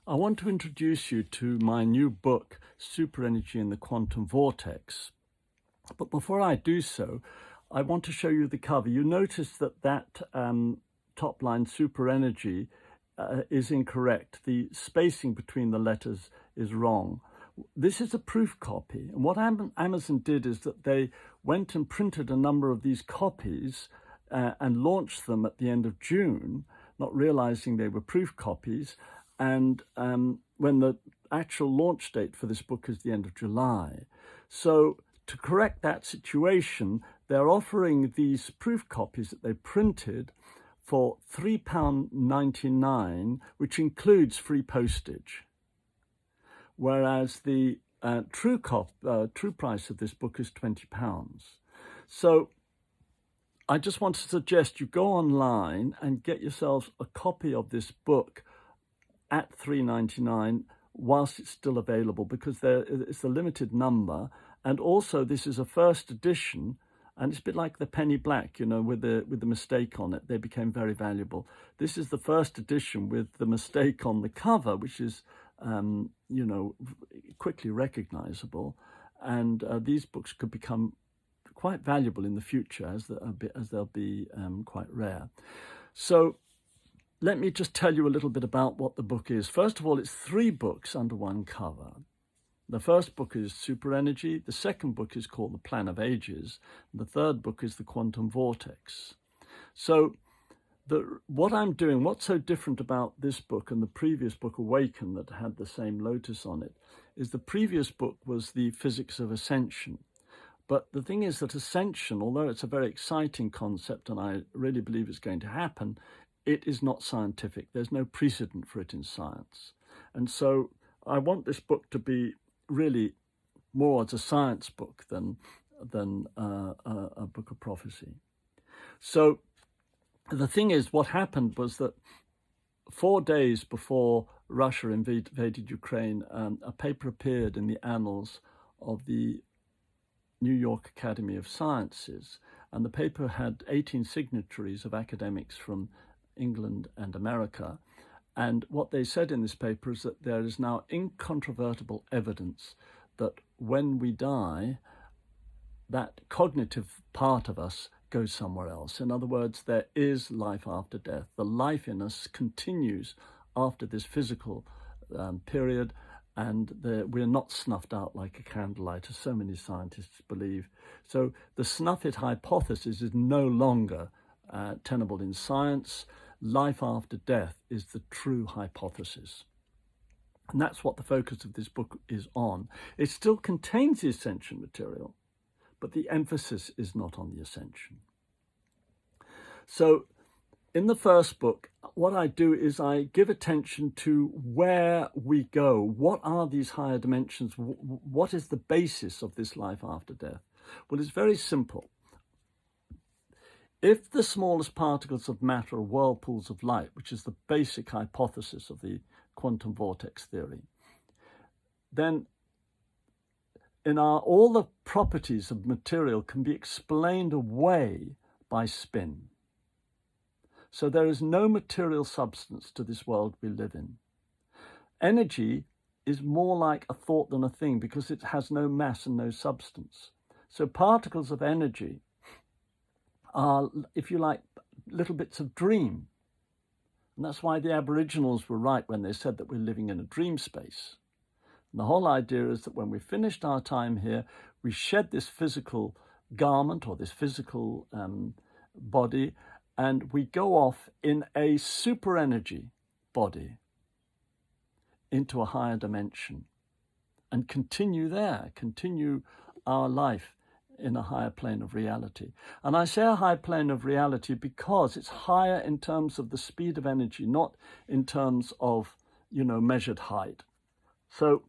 I want to introduce you to my new book, Superenergy in the Quantum Vortex. But before I do so, I want to show you the cover. You notice that top line, Superenergy, is incorrect. The spacing between the letters is wrong. This is a proof copy. And what Amazon did is that they went and printed a number of these copies and launched them at the end of June, not realizing they were proof copies. And when the actual launch date for this book is the end of July. So to correct that situation, they're offering these proof copies that they printed for £3.99, which includes free postage. Whereas the true price of this book is £20. So I just want to suggest you go online and get yourselves a copy of this book at £3.99 whilst it's still available, because it's a limited number. And also this is a first edition, and it's a bit like the penny black, with the mistake on it. They became very valuable. This is the first edition with the mistake on the cover, which is quickly recognizable. And these books could become quite valuable in the future as they'll be quite rare. So let me just tell you a little bit about what the book is. First of all, it's 3 books under one cover. The first book is Superenergy. The second book is called The Plan of Ages. And the third book is The Quantum Vortex. So what I'm doing, what's so different about this book and the previous book, Awaken, that had the same lotus on it, is the previous book was The Physics of Ascension. But the thing is that ascension, although it's a very exciting concept and I really believe it's going to happen, it is not scientific. There's no precedent for it in science. And so I want this book to be really more as a science book than a book of prophecy. So the thing is, what happened was that 4 days before Russia invaded Ukraine, a paper appeared in the annals of the New York Academy of Sciences, and the paper had 18 signatories of academics from England and America. And what they said in this paper is that there is now incontrovertible evidence that when we die, that cognitive part of us goes somewhere else. In other words, there is life after death. The life in us continues after this physical period, and we're not snuffed out like a candlelight, as so many scientists believe. So the snuff it hypothesis is no longer tenable in science. Life after death is the true hypothesis. And that's what the focus of this book is on. It still contains the ascension material, but the emphasis is not on the ascension. So in the first book, what I do is I give attention to where we go. What are these higher dimensions? What is the basis of this life after death? Well, it's very simple. If the smallest particles of matter are whirlpools of light, which is the basic hypothesis of the quantum vortex theory, then all the properties of material can be explained away by spin. So there is no material substance to this world we live in. Energy is more like a thought than a thing because it has no mass and no substance. So particles of energy are, if you like, little bits of dream. And that's why the Aboriginals were right when they said that we're living in a dream space. And the whole idea is that when we've finished our time here, we shed this physical garment or this physical body, and we go off in a super energy body into a higher dimension and continue our life in a higher plane of reality. And I say a high plane of reality because it's higher in terms of the speed of energy, not in terms of, measured height. So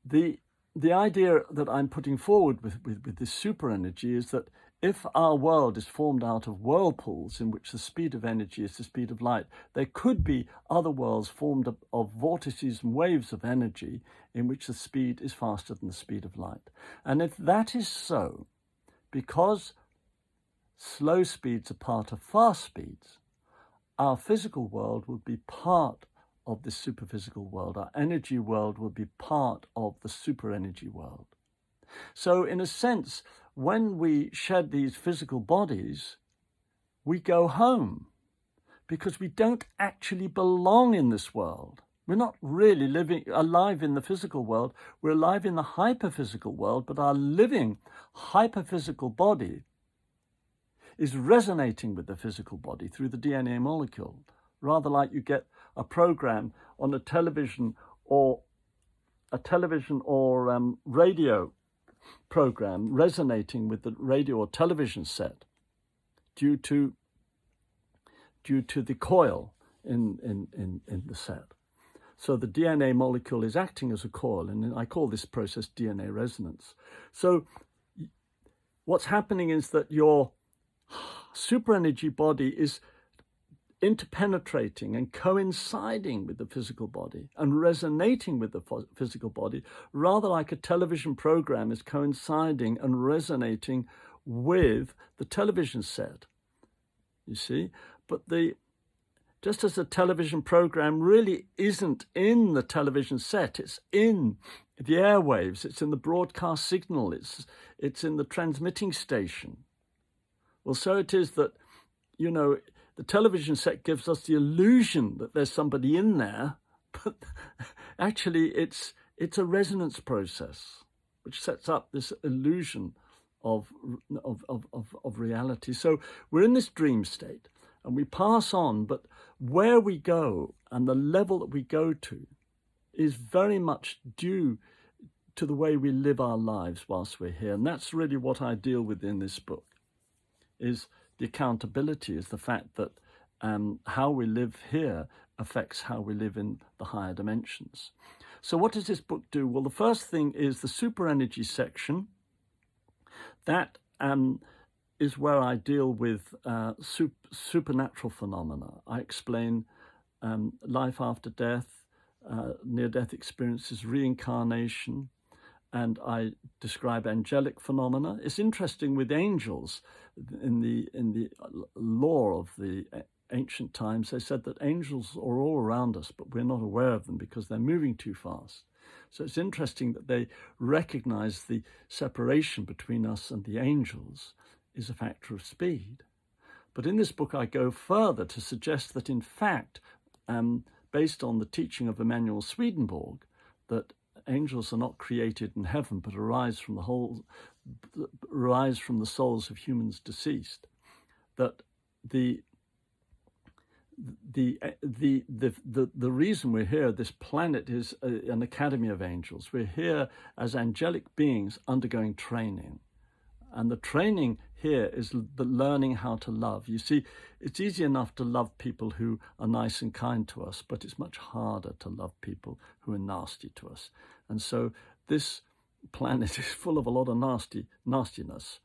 the idea that I'm putting forward with this super energy is that if our world is formed out of whirlpools in which the speed of energy is the speed of light, there could be other worlds formed of vortices and waves of energy in which the speed is faster than the speed of light. And if that is so, because slow speeds are part of fast speeds, our physical world would be part of this superphysical world. Our energy world will be part of the super energy world. So in a sense, when we shed these physical bodies, we go home because we don't actually belong in this world. We're not really living alive in the physical world. We're alive in the hyperphysical world, but our living hyperphysical body is resonating with the physical body through the DNA molecule, rather like you get a program on a television or radio program resonating with the radio or television set due to the coil in the set. So the DNA molecule is acting as a coil, and I call this process DNA resonance. So what's happening is that your super energy body is interpenetrating and coinciding with the physical body and resonating with the physical body, rather like a television program is coinciding and resonating with the television set, you see. But just as a television program really isn't in the television set, it's in the airwaves, it's in the broadcast signal, it's in the transmitting station. Well, so it is that, the television set gives us the illusion that there's somebody in there, but actually it's a resonance process which sets up this illusion of reality. So we're in this dream state and we pass on, but where we go and the level that we go to is very much due to the way we live our lives whilst we're here. And that's really what I deal with in this book, is the accountability, is the fact that how we live here affects how we live in the higher dimensions. So what does this book do? Well, the first thing is the super energy section. That is where I deal with supernatural phenomena. I explain life after death, near-death experiences, reincarnation, and I describe angelic phenomena. It's interesting with angels. In the lore of the ancient times, they said that angels are all around us, but we're not aware of them because they're moving too fast. So it's interesting that they recognize the separation between us and the angels is a factor of speed. But in this book, I go further to suggest that, in fact, based on the teaching of Emanuel Swedenborg, that angels are not created in heaven, but arise from the souls of humans deceased. That the reason we're here, this planet is an academy of angels. We're here as angelic beings undergoing training. And the training here is the learning how to love. You see, it's easy enough to love people who are nice and kind to us, but it's much harder to love people who are nasty to us. And so this planet is full of a lot of nastiness,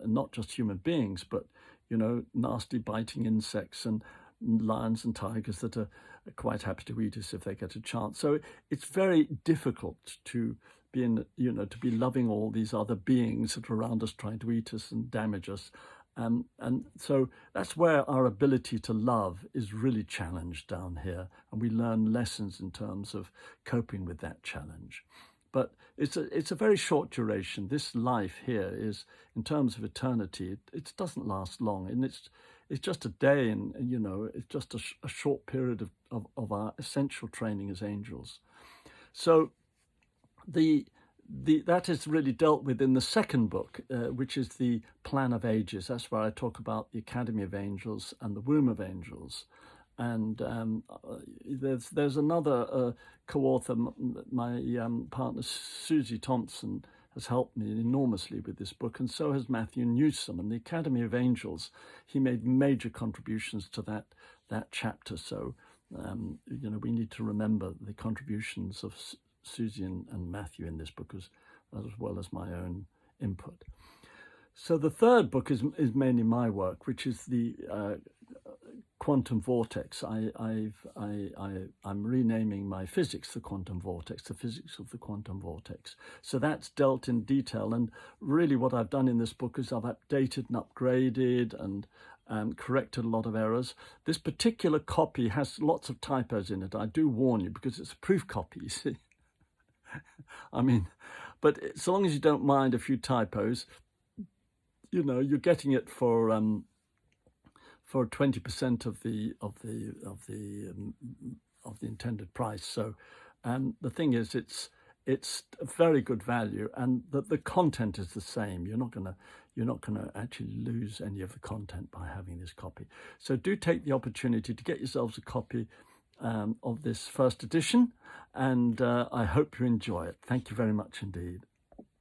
not just human beings, but, nasty biting insects and lions and tigers that are quite happy to eat us if they get a chance. So it's very difficult to be to be loving all these other beings that are around us trying to eat us and damage us. And so that's where our ability to love is really challenged down here. And we learn lessons in terms of coping with that challenge. But it's a very short duration. This life here is, in terms of eternity, it doesn't last long. And it's just a day, and it's just a short period of our essential training as angels. So that is really dealt with in the second book, which is the Plan of Ages. That's where I talk about the Academy of Angels and the Womb of Angels. And there's another co-author, my partner Susie Thompson, has helped me enormously with this book, and so has Matthew Newsom. And the Academy of Angels, he made major contributions to that chapter. So we need to remember the contributions of Susie and Matthew in this book, as well as my own input. So the third book is mainly my work, which is the quantum vortex. I'm renaming my physics the quantum vortex, the physics of the quantum vortex. So that's dealt in detail, and really what I've done in this book is I've updated and upgraded and corrected a lot of errors. This particular copy has lots of typos in it. I do warn you, because it's a proof copy, you see. I mean, but so long as you don't mind a few typos, you know, you're getting it for 20% of the intended price. So, and the thing is, it's a very good value, and the content is the same. You're not gonna actually lose any of the content by having this copy. So do take the opportunity to get yourselves a copy of this first edition, and I hope you enjoy it. Thank you very much indeed.